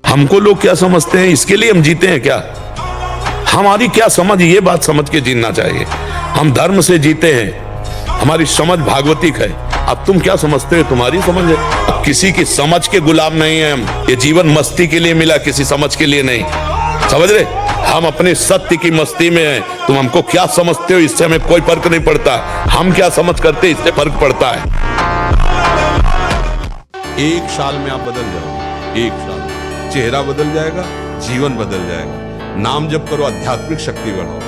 हमको लोग क्या समझते हैं, इसके लिए हम जीते हैं क्या? हमारी क्या समझ, ये बात समझ के जीना चाहिए। हम धर्म से जीते हैं, हमारी समझ भागवतिक है। अब तुम क्या समझते हो, तुम्हारी समझ है। अब किसी की समझ के गुलाम नहीं है हम। ये जीवन मस्ती के लिए मिला, किसी समझ के लिए नहीं, समझ रहे? हम अपने सत्य की मस्ती में हैं। तुम हमको क्या समझते हो, इससे हमें कोई फर्क नहीं पड़ता। हम क्या समझ करते, इससे फर्क पड़ता है। एक साल में आप बदल जाओगे, एक साल चेहरा बदल जाएगा, जीवन बदल जाएगा। नाम जप करो, आध्यात्मिक शक्ति बढ़ाओ,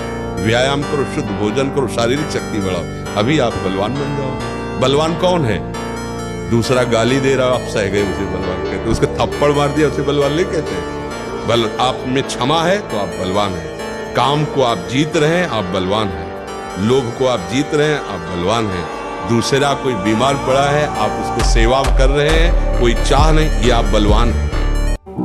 व्यायाम करो, शुद्ध भोजन करो, शारीरिक शक्ति बढ़ाओ, अभी आप बलवान बन जाओ। बलवान कौन है? दूसरा गाली दे रहा, आप सह गए, उसे बलवान कहते। उसके थप्पड़ मार दिया, उसे बलवान नहीं कहते। बल आप में क्षमा है तो आप बलवान हैं। काम को आप जीत रहे हैं, आप बलवान हैं। लोभ को आप जीत रहे हैं, आप बलवान हैं। दूसरा कोई बीमार पड़ा है, आप उसको सेवा कर रहे हैं, कोई चाह नहीं, ये आप बलवान हैं।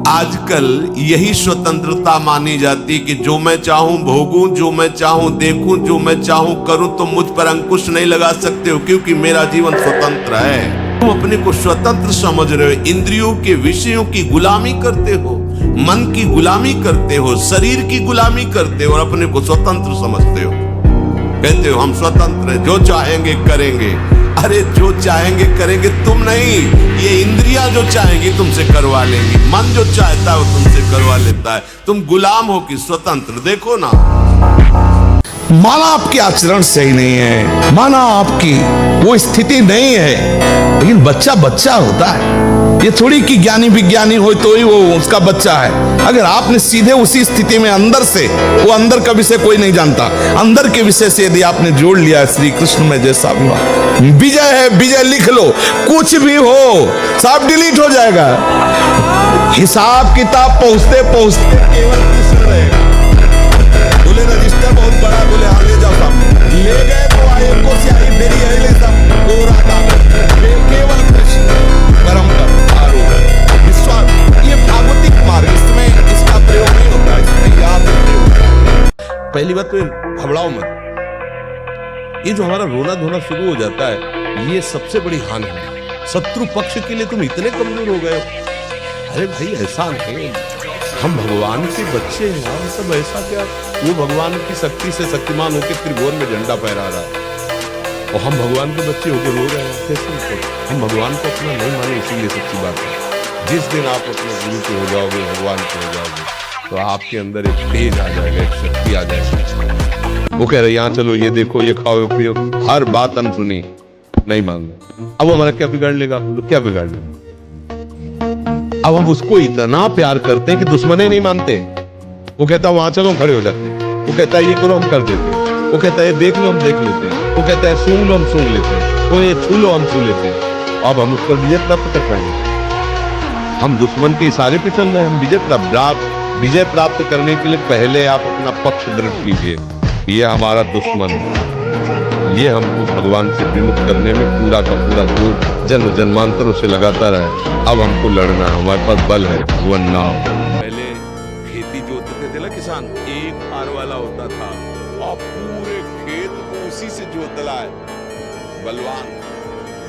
आजकल यही स्वतंत्रता मानी जाती कि जो मैं चाहूं भोगूं, जो मैं चाहूं देखूं, जो मैं चाहूं करूं, तुम मुझ पर अंकुश नहीं लगा सकते हो क्योंकि मेरा जीवन स्वतंत्र है। तुम अपने को स्वतंत्र समझ रहे हो, इंद्रियों के विषयों की गुलामी करते हो, मन की गुलामी करते हो, शरीर की गुलामी करते हो और अपने को स्वतंत्र समझते हो। कहते हो हम स्वतंत्र हैं, जो चाहेंगे करेंगे। अरे जो चाहेंगे करेंगे तुम नहीं, ये इंद्रियां जो चाहेंगी तुमसे करवा लेंगी। मन जो चाहता है वो तुमसे करवा लेता है। तुम गुलाम हो कि स्वतंत्र? देखो ना, माना आपके आचरण सही नहीं है, माना आपकी वो स्थिति नहीं है, लेकिन बच्चा बच्चा होता है। ये थोड़ी कि ज्ञानी विज्ञानी हो तो ही वो उसका बच्चा है। अगर आपने सीधे उसी स्थिति में अंदर से, वो अंदर का विषय कोई नहीं जानता, अंदर के विषय से यदि आपने जोड़ लिया श्री कृष्ण में, जैसा भी विजय है, विजय लिख लो, कुछ भी हो सब डिलीट हो जाएगा। हिसाब किताब पहुंचते पहुंचते केवल कृष्ण रहेगा। बोले रजिस्टर बहुत बड़ा, बोले हाँ ले जाओ साहब, ले गए तो आए को स्याही मेरी है ले साहब, कोरा कागज, केवल कृष्ण परम विश्वास। ये भागवतिक मार्ग, इसमें इसका प्रयोग नहीं होता, इसमें याद रखिए। पहली बात तो घबराओ मत। ये जो हमारा रोना धोना शुरू हो जाता है, ये सबसे बड़ी हानि है। शत्रु पक्ष के लिए तुम इतने कमजोर हो गए हो। अरे भाई ऐसा नहीं, हम भगवान के बच्चे हैं, हम सब ऐसा क्या? वो भगवान की शक्ति से शक्तिमान होकर त्रिभुवन में झंडा फहरा रहा है और हम भगवान के बच्चे होकर रो रहे हैं। कैसे? हम भगवान को अपना नहीं माने, इसीलिए सच्ची बात है। जिस दिन आप अपने गुरु के हो जाओगे, भगवान के हो जाओगे, तो आपके अंदर एक तेज आ जाएगा, एक शक्ति आ जाएगी। वो कह रहे यहाँ चलो, ये देखो, ये खाओ पियो, हर बात अनसुनी नहीं मांगो। अब वो हमारा क्या बिगाड़ लेगा? तो क्या बिगाड़ लेगा? अब हम उसको इतना प्यार करते हैं कि दुश्मने नहीं मानते। वो कहता है वहां चलो, खड़े हो जाते हैं। वो कहता है ये करो, हम कर देते हैं। वो कहता है देख लो, हम देख लेते हैं। वो कहता है सूंघ लो, हम सूंघ लेते हैं। वो ये छू लो, हम छू लेते हैं। अब हम उसका विजय प्राप्त कर पाएंगे? हम दुश्मन के इशारे पे चल रहे हैं। हम विजय प्राप्त करने के लिए पहले आप अपना पक्ष दृढ़ कीजिए। ये हमारा दुश्मन, ये हमको भगवान से विमुख करने में पूरा का पूरा जोर जन्म जन्मांतरों से लगाता रहे। अब हमको लड़ना है, हमारे पास बल है, वरना पहले खेती जोतते थे ना किसान, एक फार वाला होता था और पूरे खेत को उसी से जोतला है। बलवान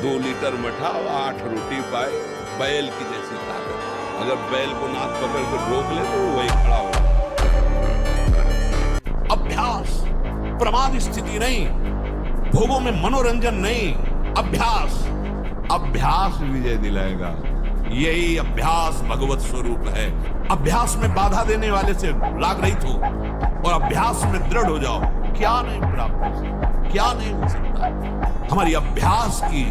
2 लीटर मठा और 8 रोटी पाए, बैल की जैसी ताकत। अगर बैल को नाक पकड़ कर रोक ले तो वही खड़ा हो। अभ्यास, प्रमाद स्थिति नहीं, भोगों में मनोरंजन नहीं, अभ्यास। अभ्यास विजय दिलाएगा। यही अभ्यास भगवत स्वरूप है। अभ्यास में बाधा देने वाले से राग रहित हो और अभ्यास में दृढ़ हो जाओ। क्या नहीं प्राप्त हो सकता, क्या नहीं हो सकता। हमारी अभ्यास की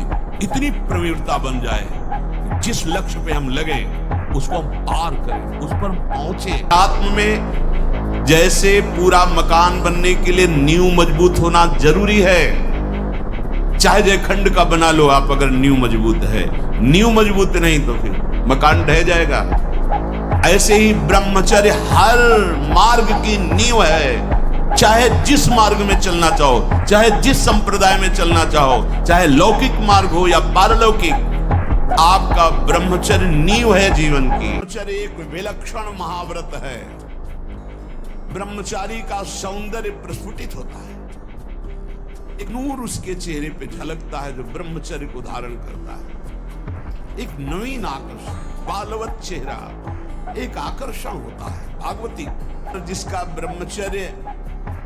इतनी प्रवीणता बन जाए, जिस लक्ष्य पे हम लगे उसको हम पार करें, उस पर पहुंचे। आत्म में जैसे पूरा मकान बनने के लिए नींव मजबूत होना जरूरी है, चाहे जयखंड का बना लो आप, अगर नींव मजबूत है, नींव मजबूत नहीं तो फिर मकान ढह जाएगा। ऐसे ही ब्रह्मचर्य हर मार्ग की नींव है। चाहे जिस मार्ग में चलना चाहो, चाहे जिस संप्रदाय में चलना चाहो, चाहे लौकिक मार्ग हो या पारलौकिक, आपका ब्रह्मचर्य नींव है जीवन की। ब्रह्मचर्य एक विलक्षण महाव्रत है। ब्रह्मचारी का सौंदर्य प्रस्फुटित होता है, एक नूर उसके चेहरे पे झलकता है जो ब्रह्मचर्य को धारण करता है। एक नवीन आकर्षण, बालवत चेहरा, एक आकर्षण होता है भागवती। जिसका ब्रह्मचर्य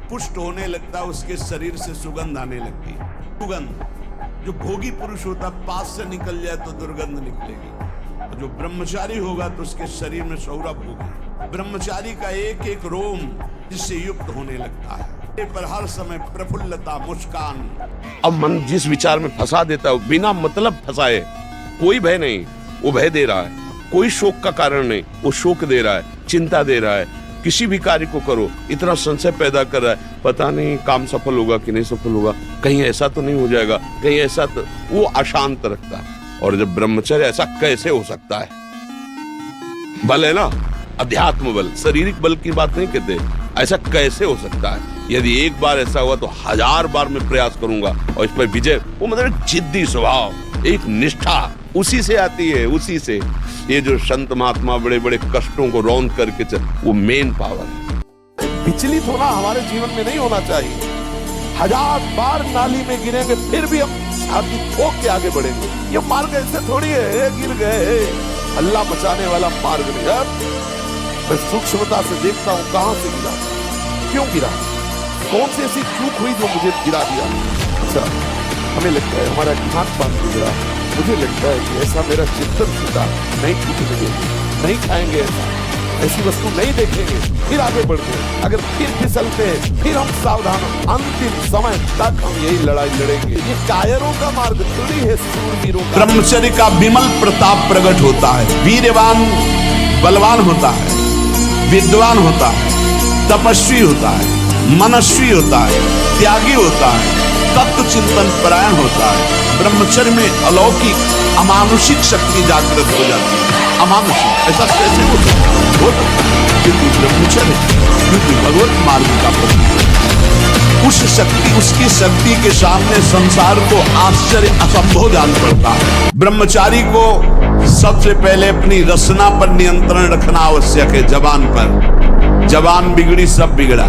पुष्ट होने लगता है, उसके शरीर से सुगंध आने लगती है। सुगंध, जो भोगी पुरुष होता है पास से निकल जाए तो दुर्गंध निकलेगी, और जो ब्रह्मचारी होगा तो उसके शरीर में सौरभ होगी। ब्रह्मचारी का एक एक रोम जिससे युक्त होने लगता है, पर हर समय प्रफुल्लता, मुस्कान। अब मन जिस विचार में फंसा देता है, बिना मतलब फंसाए, कोई भय नहीं, वो भय दे रहा है। कोई शोक का कारण नहीं, वो शोक दे रहा है, चिंता दे रहा है। किसी भी कार्य को करो, इतना संशय पैदा कर रहा है, पता नहीं काम सफल होगा कि नहीं सफल होगा, कहीं ऐसा तो नहीं हो जाएगा, कहीं ऐसा तो, वो अशांत रखता है। और जब ब्रह्मचर्य, ऐसा कैसे हो सकता है? बल है ना, अध्यात्म बल, शारीरिक बल की बात नहीं कहते, ऐसा कैसे हो सकता है? यदि एक बार ऐसा हुआ तो 1000 बार मैं प्रयास करूंगा और इस पर विजय। वो मतलब जिद्दी स्वभाव, एक निष्ठा, उसी से आती है, उसी से। ये जो संत महात्मा बड़े बड़े कष्टों को रौंद करके वो मेन पावर है। विचलित होना हमारे जीवन में नहीं होना चाहिए। 1000 बार नाली में गिरेंगे फिर भी हम छाती ठोक के आगे बढ़ेंगे। ये मार्ग ऐसे थोड़ी है, गिर गए, हल्ला मचाने वाला मार्ग नहीं है। मैं सूक्ष्मता से देखता हूँ कहां से गिरा, क्यों गिरा, कौन सी ऐसी चूक हुई जो मुझे गिरा दिया। अच्छा, हमें लगता है हमारा खान पान गुजरा, मुझे लगता है कि ऐसा मेरा चिंतन छूटा, नहीं छूटेंगे, नहीं खाएंगे, ऐसी वस्तु नहीं देखेंगे, फिर आगे बढ़ते हैं। अगर फिर फिसलते हैं, फिर हम सावधान, अंतिम समय तक हम यही लड़ाई लड़ेंगे। ये कायरों का मार्ग थोड़ी है, सूरवीरों का। ब्रह्मचर्य का विमल प्रताप प्रकट होता है। वीरवान बलवान होता है, विद्वान होता है, तपस्वी होता है, मनस्वी होता है, त्यागी होता है, तत्व चिंतन परायण होता है। ब्रह्मचर्य में अलौकिक अमानुषिक शक्ति जागृत हो जाती है। अमानुषिक, ऐसा कैसे हो सकता है? क्योंकि ब्रह्मचर्य, क्योंकि भगवत मार्ग का प्रतीक है। उस शक्ति, उसकी शक्ति के सामने संसार को आश्चर्य असंभव जान पड़ता है। ब्रह्मचारी को सबसे पहले अपनी रसना पर नियंत्रण रखना आवश्यक है। जबान पर, जबान बिगड़ी सब बिगड़ा।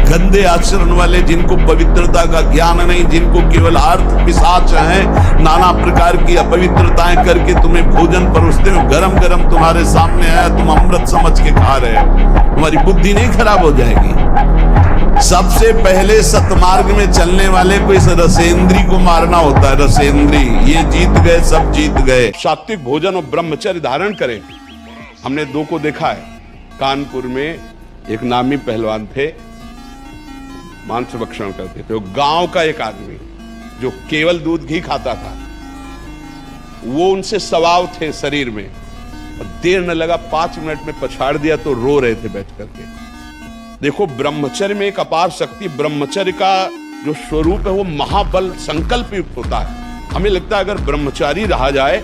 गंदे आचरण वाले, जिनको पवित्रता का ज्ञान नहीं, जिनको केवल अर्थ पिशाच हैं, नाना प्रकार की अपवित्रताएं करके तुम्हें भोजन परोसते हो, गरम गरम तुम्हारे सामने आया, तुम अमृत समझ के खा रहे हो, तुम्हारी बुद्धि नहीं खराब हो जाएगी। सबसे पहले सतमार्ग में चलने वाले को इस रसेंद्री को मारना होता है। रसेंद्री, ये जीत गए, सब जीत गए। सात्विक भोजन और ब्रह्मचर्य धारण करें। हमने दो को देखा है। कानपुर में एक नामी पहलवान थे, मांस भक्षण करते थे। वो गांव का एक आदमी जो केवल दूध घी खाता था, वो उनसे सवाव थे शरीर में, और देर न लगा 5 मिनट में पछाड़ दिया तो रो रहे थे बैठ करके। देखो, ब्रह्मचर्य में एक अपार शक्ति, ब्रह्मचर्य का जो स्वरूप है वो महाबल संकल्प युक्त होता है। हमें लगता है अगर ब्रह्मचारी रहा जाए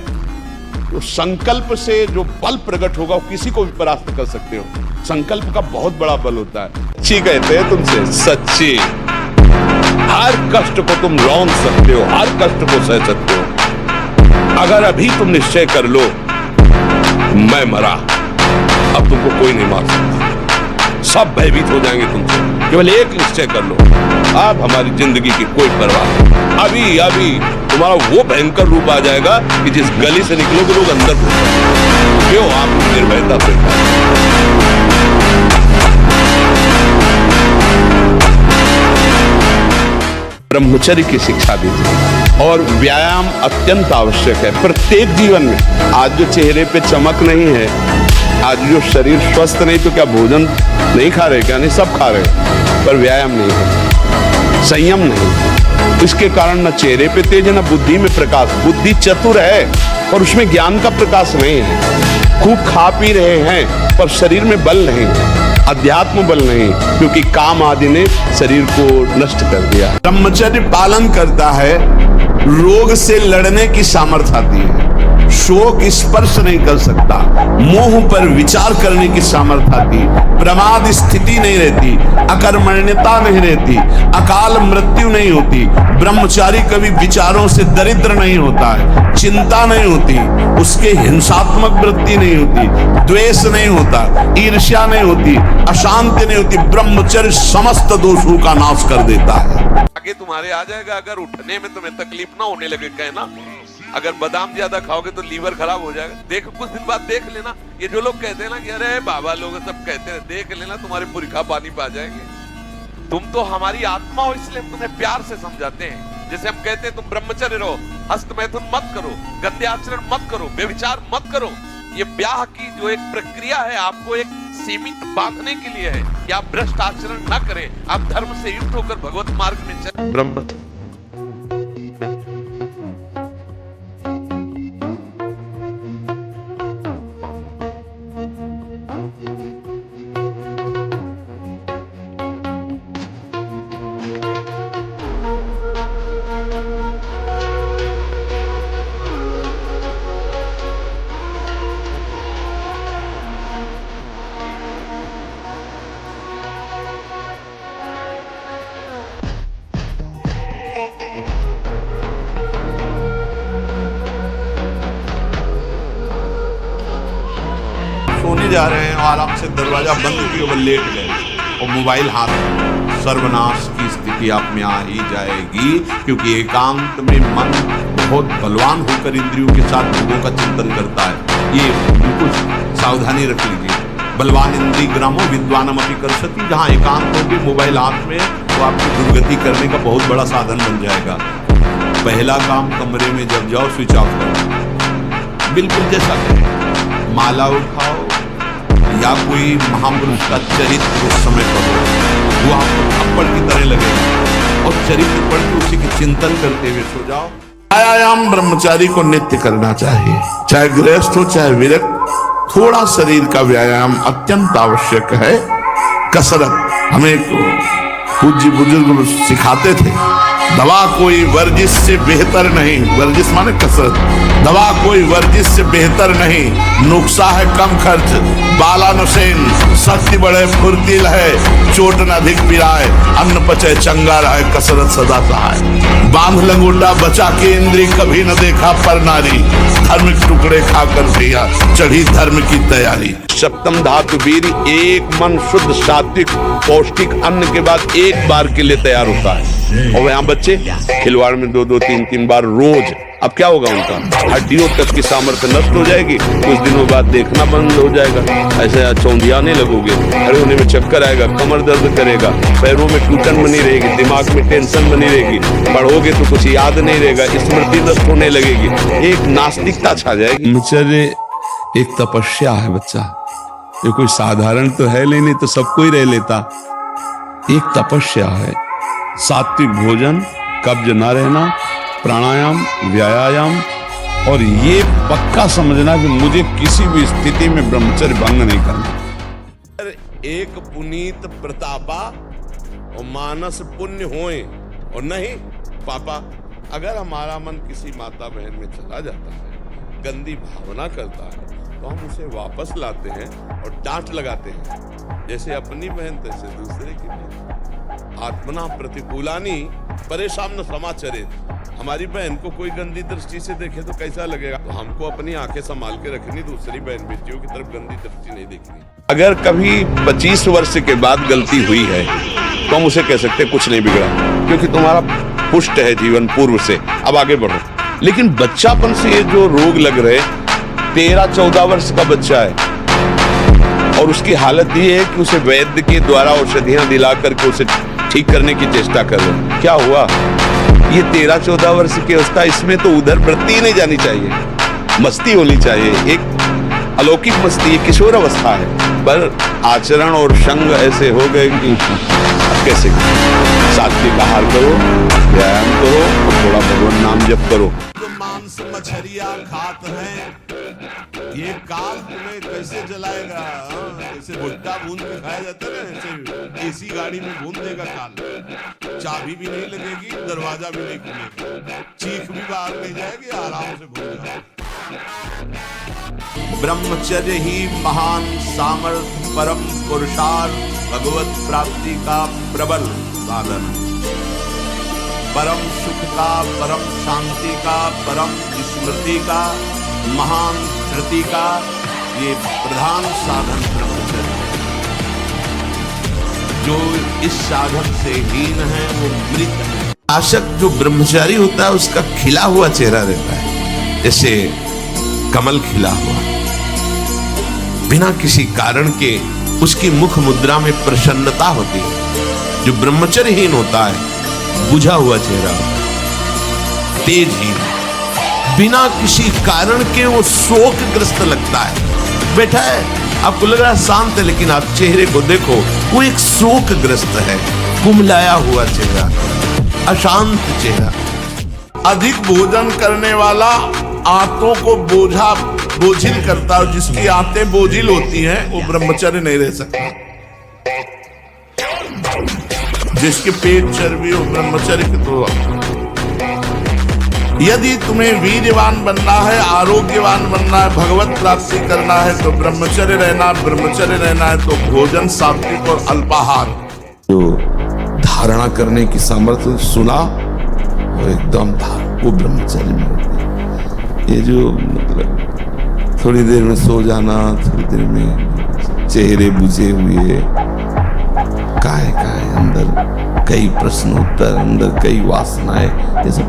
तो संकल्प से जो बल प्रकट होगा वो किसी को भी परास्त कर सकते हो। संकल्प का बहुत बड़ा बल होता है। सच्ची कहते हैं तुमसे, सच्ची। हर कष्ट को तुम रौंद सकते हो, हर कष्ट को सह सकते हो। अगर अभी तुम निश्चय कर लो मैं मरा, अब तुमको कोई नहीं मार सकता। सब भयभीत हो जाएंगे तुमसे। केवल एक निश्चय कर लो, अब हमारी जिंदगी की कोई परवाह नहीं। अभी अभी तुम्हारा वो भयंकर रूप आ जाएगा कि जिस गली से निकलोगे लोग अंदर घुसेंगे। क्यों? आप निर्भयता से। ब्रह्मचर्य की शिक्षा दीजिए और व्यायाम अत्यंत आवश्यक है प्रत्येक जीवन में। आज जो चेहरे पे चमक नहीं है आज जो शरीर स्वस्थ नहीं तो क्या भोजन नहीं खा रहे क्या? नहीं, सब खा रहे, पर व्यायाम नहीं है, संयम नहीं। इसके कारण न चेहरे पे तेज है, न बुद्धि में प्रकाश। बुद्धि चतुर है और उसमें ज्ञान का प्रकाश नहीं है। खूब खा पी रहे हैं पर शरीर में बल नहीं है, अध्यात्म बल नहीं, क्योंकि काम आदि ने शरीर को नष्ट कर दिया। ब्रह्मचर्य पालन करता है, रोग से लड़ने की सामर्थ्य आती है, शोक स्पर्श नहीं कर सकता, मोह पर विचार करने की सामर्थ्य आती, प्रमाद स्थिति नहीं रहती, अकर्मण्यता नहीं रहती, अकाल मृत्यु नहीं होती। ब्रह्मचारी कभी विचारों से दरिद्र नहीं होता है, चिंता नहीं होती, उसके हिंसात्मक वृत्ति नहीं होती, द्वेष नहीं होता, ईर्ष्या नहीं होती, अशांति नहीं होती। ब्रह्मचर्य समस्त दोषों का नाश कर देता है। आगे तुम्हारे आ जाएगा, अगर उठने में तुम्हें तकलीफ ना होने लगे, कहना अगर बादाम ज्यादा खाओगे तो लीवर खराब हो जाएगा। देखो कुछ दिन बाद देख लेना, ये जो लोग कहते हैं ना कि अरे बाबा लोग सब कहते हैं, देख लेना तुम्हारे पुरखा पानी पा जाएंगे। तुम तो हमारी आत्मा हो, इसलिए हम तुम्हें प्यार से समझाते हैं। जैसे हम कहते हैं तुम ब्रह्मचर्य रहो, हस्त मैथुन मत करो, गंदे आचरण मत करो, व्यभिचार मत करो। ये ब्याह की जो एक प्रक्रिया है आपको एक सीमित बांधने के लिए है कि आप भ्रष्ट आचरण न करें, आप धर्म से युक्त होकर भगवत मार्ग में चलें। ब्रह्म सोने जा रहे हैं, आराम से दरवाजा बंद किए और लेट गए और मोबाइल हाथ में, सर्वनाश की स्थिति आप में आ ही जाएगी। क्योंकि एकांत में मन बहुत बलवान होकर इंद्रियों के साथ भोगों का चिंतन करता है। ये बिल्कुल सावधानी रख लीजिए। बलवान इंद्री ग्रामो विद्वानम अपि कर्षति। जहाँ एकांत होगी मोबाइल हाथ में, तो आपकी दुर्गति करने का बहुत बड़ा साधन बन जाएगा। पहला काम, कमरे में जब जाओ स्विच ऑफ करो, बिल्कुल जैसा करें, माला उठाओ या कोई महापुरुष का चरित्र उस समय पढ़ो, वो आपको थप्पड़ की तरह लगेगा, और चरित्र पढ़ के उसी के चिंतन करते हुए सो जाओ। व्यायाम ब्रह्मचारी को नित्य करना चाहिए, चाहे गृहस्थ हो चाहे विरक्त। थोड़ा शरीर का व्यायाम अत्यंत आवश्यक है। कसरत हमें पूज्य बुजुर्ग सिखाते थे, दवा कोई वर्जिश से बेहतर नहीं, वर्जिश माने कसरत, दवा कोई वर्जिश से बेहतर नहीं, नुक्सा है कम खर्च, बाला नशेन, शक्ति बढ़े फुर्तिल है, चोट न अधिक पिराए, अन्न पचे चंगा रहे, कसरत सदा सहाय। बांध लंगोटा बचा के इंद्री, कभी न देखा पर नारी, धर्म के टुकड़े खाकर दिया, चढ़ी धर्म की तैयारी। सप्तम धातु वीर, एक मन शुद्ध सात्विक पौष्टिक अन्न के बाद एक बार के लिए तैयार होता है। और यहाँ बच्चे खिलवाड़ में 2-2, 3-3 बार रोज, अब क्या होगा उनका? हड्डियों तक की सामर्थ्य नष्ट हो जाएगी, कुछ दिनों बाद देखना बंद हो जाएगा, ऐसे चौंधियाने लगोगे, खड़े होने में चक्कर आएगा, कमर दर्द करेगा, पैरों में टूटन बनी रहेगी, दिमाग में टेंशन बनी रहेगी, पढ़ोगे तो कुछ याद नहीं रहेगा, स्मृति नष्ट होने लगेगी, एक नास्तिकता छा जाएगी। ब्रह्मचर्य एक तपस्या है बच्चा, ये कोई साधारण तो है नहीं तो सबको ही रह लेता। एक तपस्या है। सात्विक भोजन, कब्ज न रहना, प्राणायाम, व्यायाम, और ये पक्का समझना कि मुझे किसी भी स्थिति में ब्रह्मचर्य भंग नहीं करना। एक पुनीत प्रतापा और मानस पुण्य होए, और नहीं पापा, अगर हमारा मन किसी माता बहन में चला जाता है, गंदी भावना करता है, तो हम उसे वापस लाते हैं और डांट लगाते हैं, जैसे अपनी बहन तैसे दूसरे की बहन। आत्मना प्रतिकूलानी परेशान न समाचरित। हमारी बहन को कोई गंदी दृष्टि से देखे तो कैसा लगेगा? तो हमको अपनी आंखें संभाल के रखनी, दूसरी बहन बेटियों की तरफ गंदी दृष्टि नहीं देखनी। अगर कभी 25 वर्ष के बाद गलती हुई है तो हम उसे कह सकते कुछ नहीं बिगड़ा, क्योंकि तुम्हारा पुष्ट है जीवन पूर्व से, अब आगे बढ़ो। लेकिन बच्चापन से ये जो रोग लग रहे, 13-14 वर्ष का बच्चा है और उसकी हालत ये है कि उसे वैद्य के द्वारा औषधियां दिला करके उसे ठीक करने की चेष्टा कर रहे हैं। क्या हुआ? ये 13-14 वर्ष की अवस्था, इसमें तो उधर वृत्ति ही नहीं जानी चाहिए, मस्ती होनी चाहिए। एक अलौकिक मस्ती, ये किशोर अवस्था है, पर आचरण और संग ऐसे हो गए कि अब कैसे सात्विक आहार करो, व्यायाम करो और थोड़ा भगवान नाम जप करो। तो मांस मछलियां खात हैं, ये काल तुम्हें कैसे जलाएगा? जैसे भुट्टा भून के खाया जाता है ना, ऐसे एसी गाड़ी में भून देगा काल। चाबी भी नहीं लगेगी, दरवाजा भी नहीं खुलेगा, चीख भी बाहर नहीं जाएगी, आराम से भून जाएगी। ब्रह्मचर्य ही महान सामर्थ्य, परम पुरुषार्थ, भगवत प्राप्ति का प्रबल साधन, परम सुख का, परम शांति का, परम स्मृति का, महान धृति का ये प्रधान साधन ब्रह्मचर्य है। जो इस साधन से हीन है वो मृत है। आशक जो ब्रह्मचारी होता है उसका खिला हुआ चेहरा रहता है, जैसे कमल खिला हुआ, बिना किसी कारण के उसकी मुख मुद्रा में प्रसन्नता होती है। जो ब्रह्मचर्यहीन होता है बुझा हुआ चेहरा, तेजहीन, बिना किसी कारण के वो शोकग्रस्त लगता है। बैठा है, आपको लग रहा है शांत है, लेकिन आप चेहरे को देखो, वो एक शोकग्रस्त है, कुमलाया हुआ चेहरा, अशांत चेहरा। अधिक भोजन करने वाला आंतों को बोझिल करता है, जिसकी आंतें बोझिल होती हैं वो ब्रह्मचर्य नहीं रह सकता। जिसके पेट चर्बी हो ब्रह्मचर्य के तो। यदि तुम्हें वीर्यवान बनना है, आरोग्यवान बनना है, भगवत प्राप्ति करना है तो ब्रह्मचर्य रहना है तो भोजन सात्विक और अल्पाहार। जो धारणा करने की सामर्थ्य सुना और एकदम वो ब्रह्मचर्य में होती है। ये जो मतलब थोड़ी देर में सो जाना, थोड़ी देर में चेहरे बुझे हुए, काहे अंदर कई प्रश्न उत्तर, अंदर कई वासनाएं, ये सब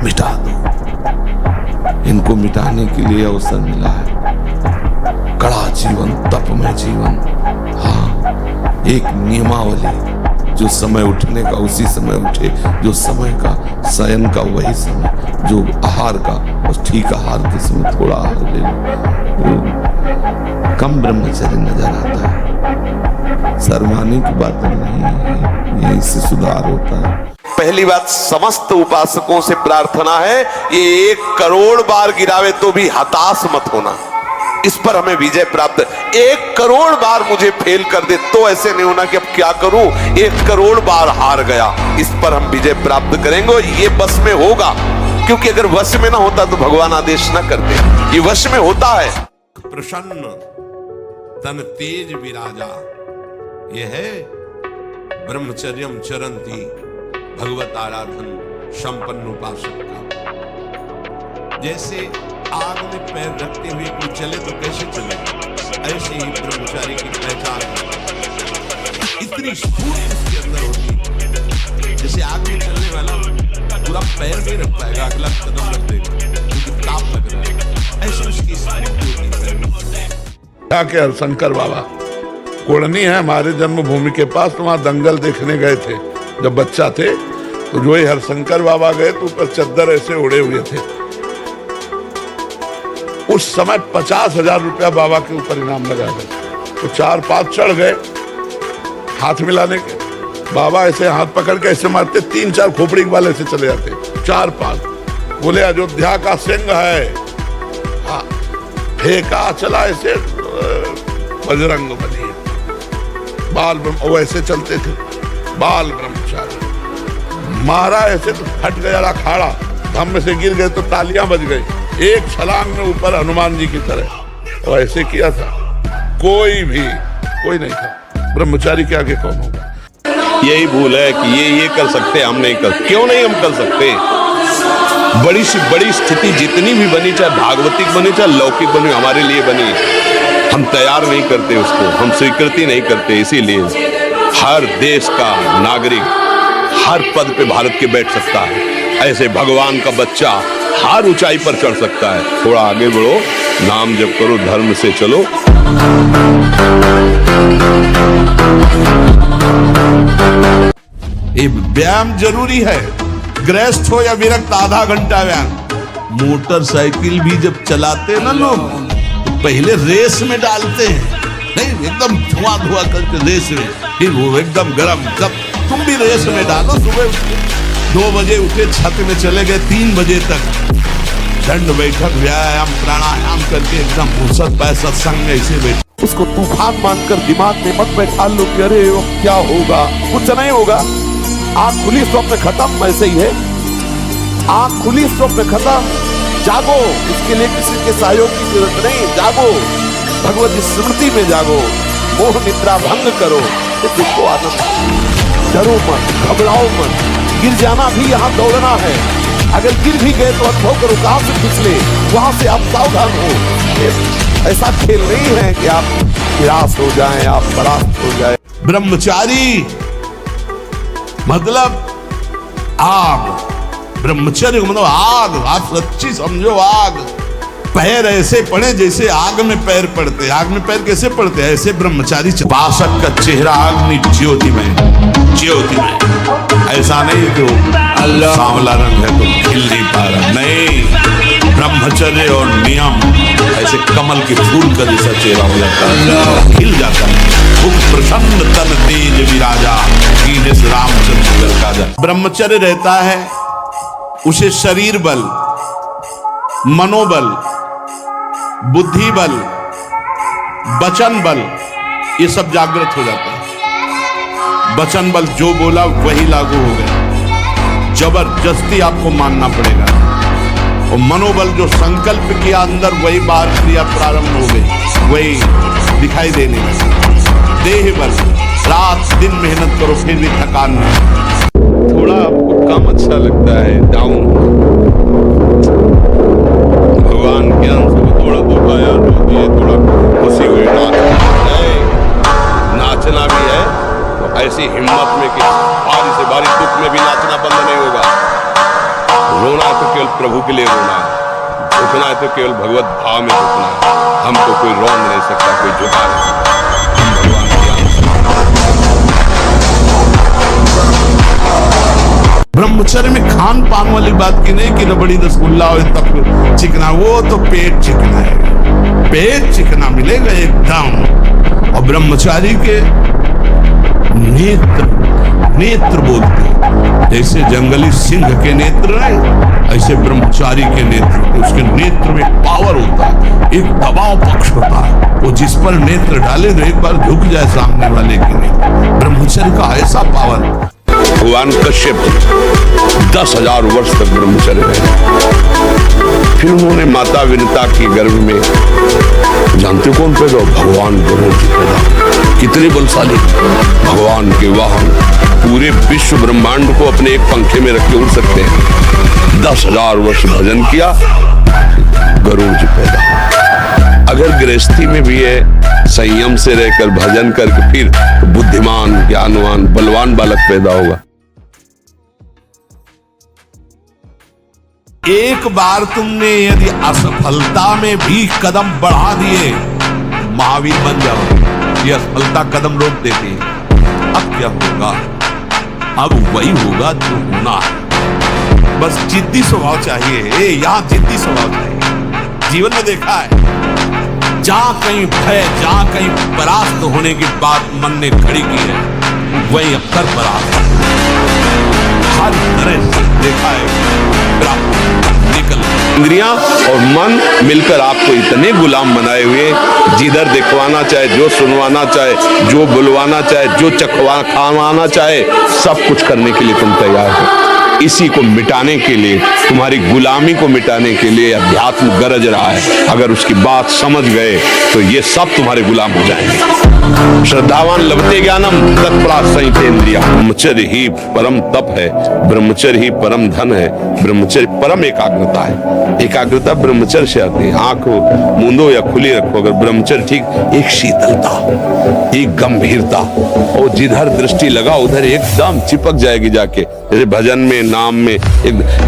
मिटा दो। इनको मिटाने के लिए अवसर मिला है। कड़ा जीवन, तपमय जीवन, हाँ, एक नियमावली, जो समय उठने का उसी समय उठे, जो समय का शयन का वही समय, जो आहार का उस ठीक आहार के समय थोड़ा आहार ले लो। कम ब्रह्मचर्य नजर आता है। शर्माने की बात नहीं है, यही से सुधार होता है। पहली बात, समस्त उपासकों से प्रार्थना है, ये 1 करोड़ बार गिरावे तो भी हताश मत होना। इस पर हमें विजय प्राप्त। 1 करोड़ बार मुझे फेल कर दे तो ऐसे नहीं होना कि अब क्या करूं, 1 करोड़ बार हार गया। इस पर हम विजय प्राप्त करेंगे। ये बस में होगा, क्योंकि अगर वश में ना होता तो भगवान आदेश ना करते। ये वश में होता है। प्रसन्न तन तेज विराजा, ये है ब्रह्मचर्यम चरंती भगवत आराधन संपन्न उपासक का। जैसे आग में पैर रखते हुए कोई चले तो कैसे चले, ऐसे ही ब्रह्मचारी की पहचान इतनी स्फूर्ति उसके अंदर होती है। जैसे आग में चलने वाला पूरा पैर नहीं रख पाएगा, अगला कदम रख देगा क्योंकि ताप लग रहा है, ऐसे उसकी स्फूर्ति होती है। क्या के हरशंकर बाबा कोड़नी है हमारे जन्मभूमि के पास, तो वहां दंगल देखने गए थे जब बच्चा थे। तो जो ही हरशंकर बाबा गए तो ऊपर चद्दर ऐसे उड़े हुए थे। उस समय 50,000 रुपया बाबा के ऊपर इनाम लगा गए। तो 4-5 चढ़ गए हाथ मिलाने के। बाबा ऐसे हाथ पकड़ के ऐसे मारते, 3-4 खोपड़ी वाले से चले जाते। 4-5 बोले अयोध्या का सिंह है, हाँ, फेंका चला ऐसे बजरंग बली बाल ब्रह्म, वैसे चलते थे बाल ब्रह्मचारी। मारा ऐसे तो फट गया अखाड़ा, धम्म से गिर गए तो तालियां बज गई। एक छलांग में ऊपर हनुमान जी की तरह, और ऐसे किया था। कोई नहीं था। ब्रह्मचारी के आगे कौन होगा? यही भूल है कि ये कर सकते, हम नहीं कर। क्यों नहीं हम कर सकते? बड़ी से बड़ी स्थिति जितनी भी बनी, चाहे भागवतिक बनी चाहे लौकिक बनी, हमारे लिए बनी, हम तैयार नहीं करते उसको, हम स्वीकृति नहीं करते। इसीलिए हर देश का नागरिक हर पद पे भारत के बैठ सकता है, ऐसे भगवान का बच्चा हर ऊंचाई पर चढ़ सकता है। थोड़ा आगे बढ़ो, नाम जप करो, धर्म से चलो। ये व्यायाम जरूरी है, गृहस्थ हो या विरक्त, आधा घंटा व्यायाम। मोटरसाइकिल भी जब चलाते ना लोग, पहले रेस में डालते हैं, नहीं एकदम धुआं धुआं करके रेस में, फिर वो एकदम गरम। जब तुम भी रेस में डालो, सुबह 2 बजे उठे, छत में चले गए 3 बजे तक, दंड बैठक व्यायाम प्राणायाम करके एकदम फुर्सत पाए सत्संग में ऐसे बैठे। उसको तूफान मानकर दिमाग में मत बैठा लो कि अरे वो क्या होगा, कुछ नहीं होगा। आंख खुली स्वप्न खत्म, ऐसे ही है। आंख खुली स्वप्न खत्म, जागो। इसके लिए किसी के सहयोग की जरूरत नहीं, जागो, भगवती स्मृति में जागो, मोह निद्रा भंग करो, तो तुमको आनंद। डरो मत, घबराओ मत, गिर जाना भी यहाँ दौड़ना है। अगर गिर भी गए तो अनुभव करो कहां से फिसले, वहां से आप सावधान हो। ऐसा खेल नहीं है कि आप निराश हो जाएं, आप परास्त हो जाएं। ब्रह्मचारी मतलब आग, ब्रह्मचर्य मतलब आग, आप सच्ची समझो आग। पैर ऐसे पड़े जैसे आग में पैर पड़ते। आग में पैर कैसे पड़ते हैं? ऐसे ब्रह्मचारी। बासक का चेहरा अग्नि ज्योति में, ज्योति में। ऐसा नहीं तो सांवला रंग है तो खिल नहीं पा रहा, नहीं। ब्रह्मचर्य और नियम ऐसे कमल के फूल का जैसा चेहरा हो जाता है, खिल जाता है। मुख प्रसन्न तन तेज विराजा, कीनेस रामचंद्र का जा। ब्रह्मचर्य रहता है, उसे शरीर बल, मनोबल, बुद्धि बल, वचन बल, ये सब जागृत हो जाता है। वचन बल जो बोला वही लागू हो गया, जबरदस्ती आपको मानना पड़ेगा। और मनोबल जो संकल्प किया अंदर वही बाहर क्रिया प्रारंभ हो गई, वही दिखाई देने लगी। देह बल, रात दिन मेहनत करो फिर भी थकान नहीं। थोड़ा आपको कम अच्छा लगता है, डाउन। भगवान ज्ञान से थोड़ा दुख आया तो ये थोड़ा खुशी हुई, नाचना भी है तो ऐसी हिम्मत में कि बारी से बारी दुख में भी नाचना बंद नहीं होगा। रोना है तो केवल प्रभु के लिए रोना है, झुकना है तो केवल भगवत भाव में झुकना है। हमको कोई रोन नहीं सकता, कोई झुका नहीं सकता। हम भगवान के ब्रह्मचर्य में खान पान वाली बात की नहीं कि रबड़ी रसगुल्ला हो तब चिकना, वो तो पेट चिकना है, पेट चिकना मिलेगा एकदम। और ब्रह्मचारी के नेत्र, नेत्र बोलते हैं, जैसे जंगली सिंह के नेत्र है, ऐसे ब्रह्मचारी के नेत्र, उसके नेत्र में पावर होता है, एक दबाव पक्ष होता है। वो जिस पर नेत्र डाले तो एक बार झुक जाए सामने वाले के नेत्र। ब्रह्मचर्य का ऐसा पावर। भगवान कश्यप 10,000 वर्ष तक ब्रह्मचर्य रहे। फिर उन्होंने माता विनता की गर्भ में, जानते कौन पैदा? भगवान गरुड़ जी पैदा। कितने बलशाली भगवान के वाहन, पूरे विश्व ब्रह्मांड को अपने एक पंखे में रख के उड़ सकते हैं। 10,000 वर्ष भजन किया, गरुड़ जी पैदा। अगर गृहस्थी में भी है, संयम से रहकर भजन करके फिर बुद्धिमान, ज्ञानवान, बलवान बालक पैदा होगा। एक बार तुमने यदि असफलता में भी कदम बढ़ा दिए, महावीर बन जाओ। ये असफलता कदम रोक देती है। अब क्या होगा? अब वही होगा जो होना है। बस जिद्दी स्वभाव चाहिए, यहां जिद्दी स्वभाव चाहिए। जीवन में देखा है, जहां कहीं भय, जहां कहीं परास्त होने की बात मन ने खड़ी की है, वही अक्सर परास्त हर तरह से देखा है। निकल इंद्रियां और मन मिलकर आपको इतने गुलाम बनाए हुए, जिधर दिखवाना चाहे, जो सुनवाना चाहे, जो बुलवाना चाहे, जो चखवा खावाना चाहे, सब कुछ करने के लिए तुम तैयार हो। इसी को मिटाने के लिए, तुम्हारी गुलामी को मिटाने के लिए अध्यात्म गरज रहा है। अगर उसकी बात समझ गए तो ये सब तुम्हारे गुलाम हो जाएंगे। श्रद्धावान लभते ज्ञानम तत्परा संहितेन्द्रिया। ब्रह्मचर्य ही परम तप है, ब्रह्मचर्य ही परम धन है, ब्रह्मचर्य परम एकाग्रता है। एकाग्रता ब्रह्मचर्य से आती है। आंख मूंदो या खुली रखो, अगर ब्रह्मचर्य ठीक, एक शीतलता, एक गंभीरता, और जिधर दृष्टि लगा उधर एकदम चिपक जाएगी जाके। जैसे भजन में, नाम में,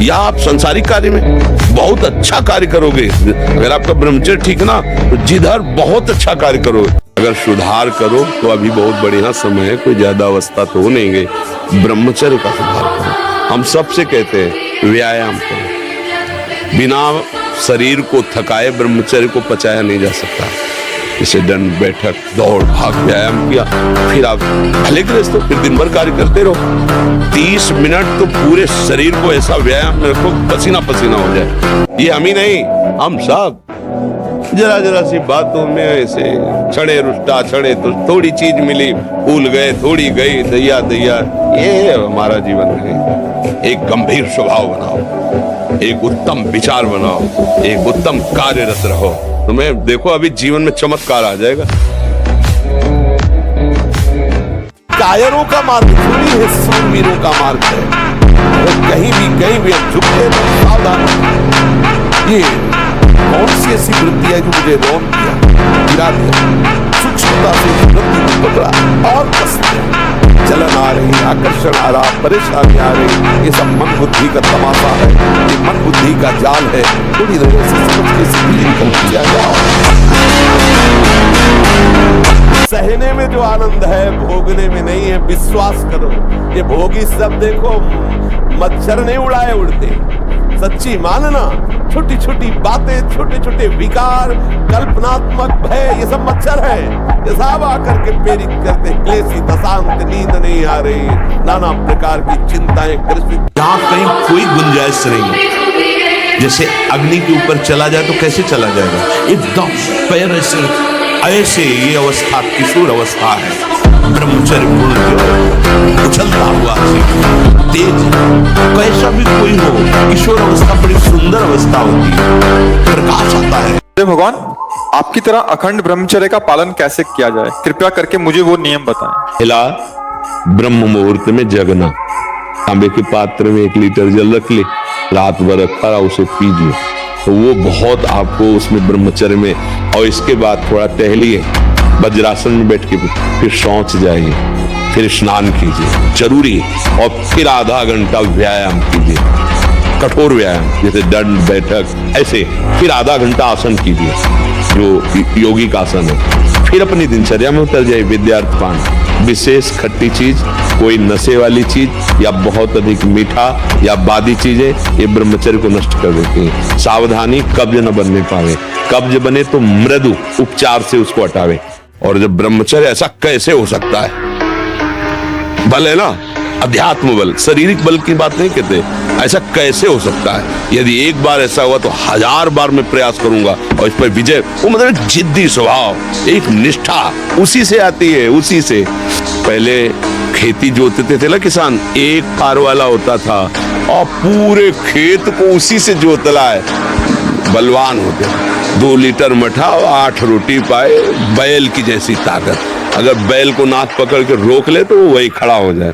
या आप संसारिक कार्य में बहुत अच्छा कार्य करोगे। अगर आपका ब्रह्मचर्य ठीक ना, तो जिधर बहुत अच्छा कार्य करोगे। अगर सुधार करो तो अभी बहुत बढ़िया समय है, कोई ज्यादा अवस्था तो हो नहीं गई। ब्रह्मचर्य का सुधार करो। हम सबसे कहते हैं व्यायाम करो। बिना शरीर को थकाए ब्रह्मचर्य को पचाया नहीं जा सकता। इसे दंड बैठक दौड़ भाग व्यायाम किया, फिर आप भले गृहस्थ हो, फिर दिन भर कार्य करते रहो। 30 मिनट तो पूरे शरीर को ऐसा व्यायाम में रखो पसीना पसीना हो जाए। ये हम ही नहीं, हम सब जरा जरा सी बातों में ऐसे छड़े रुष्टा छड़े तो थोड़ी चीज मिली, फूल गए, थोड़ी गई, दैया दैया, ये हमारा जीवन है। एक गंभीर स्वभाव बनाओ, एक उत्तम विचार बनाओ, एक उत्तम कार्यरत रहो, तुम्हें देखो अभी जीवन में चमत्कार आ जाएगा। कायरों का मार्ग थोड़ी है, सूरवीरों का मार्ग है। अगर कहीं भी हम झुकते तो सावधान। ये कौन सी ऐसी वृत्ति है जो मुझे रोक दिया, गिरा दिया, सूक्ष्मता से वृत्ति को पकड़ा और कस दिया। जलन आ रही, आकर्षण आ रहा, परेशानी आ रही, ये सब मन बुद्धि का तमाशा है, ये मन बुद्धि का जाल है। थोड़ी देर से समझ के सीधे निकल किया जाओ। सहने में जो आनंद है भोगने में नहीं है, विश्वास करो। ये भोगी सब देखो मच्छर नहीं उड़ाए उड़ते, सच्ची मानना। छोटी छोटी बातें, छोटे छोटे विकार, कल्पनात्मक भय, ये सब मच्छर है। ये सब आकर के प्रेरित करते, क्लेशी दशांत, नींद नहीं आ रही, नाना प्रकार की चिंताएं ग्रसित। जहां कहीं कोई गुंजाइश नहीं, जैसे अग्नि के ऊपर चला जाए तो कैसे चला जाएगा, एकदम पैर ऐसे ये अवस्था किशोर अवस्था है। ब्रह्मचर्य पूर्ण उछलता हुआ तेज, कैसा भी कोई हो, किशोर अवस्था बड़ी सुंदर अवस्था होती है, प्रकाश आता है। भगवान, आपकी तरह अखंड ब्रह्मचर्य का पालन कैसे किया जाए, कृपया करके मुझे वो नियम बताएं। पहला, ब्रह्म मुहूर्त में जगना, तांबे के पात्र में 1 लीटर जल रख ले, रात भर रखा रहा, उसे पीजिए, तो वो बहुत आपको उसमें ब्रह्मचर्य में। और इसके बाद थोड़ा टहलिए, वज्रासन में बैठ के फिर शौच जाइए, फिर स्नान कीजिए जरूरी, और फिर आधा घंटा व्यायाम कीजिए, कठोर व्यायाम जैसे दंड बैठक, ऐसे फिर आधा घंटा आसन कीजिए जो योगी का आसन है। फिर अपनी दिनचर्या में उतर जाए। विद्यार्थ पान, विशेष खट्टी चीज, कोई नशे वाली चीज या बहुत अधिक मीठा या बादी चीजें ये ब्रह्मचर्य को नष्ट कर देती हैं। सावधानी, कब्ज न बनने पावे, कब्ज बने तो मृदु उपचार से उसको हटावे। और जब ब्रह्मचर्य, ऐसा कैसे हो सकता है, बल है ना, अध्यात्म बल, शारीरिक बल की बात नहीं कहते, ऐसा कैसे हो सकता है। यदि एक बार ऐसा हुआ तो 1000 बार मैं प्रयास करूंगा और इस पर विजय। वो मतलब जिद्दी स्वभाव, एक निष्ठा उसी से आती है, उसी से। पहले खेती जोतते थे ना किसान, एक फार वाला होता था और पूरे खेत को उसी से जोतला है, बलवान होते। 2 लीटर मठा और 8 रोटी पाए, बैल की जैसी ताकत। अगर बैल को नाक पकड़ के रोक ले तो वो वही खड़ा हो जाए।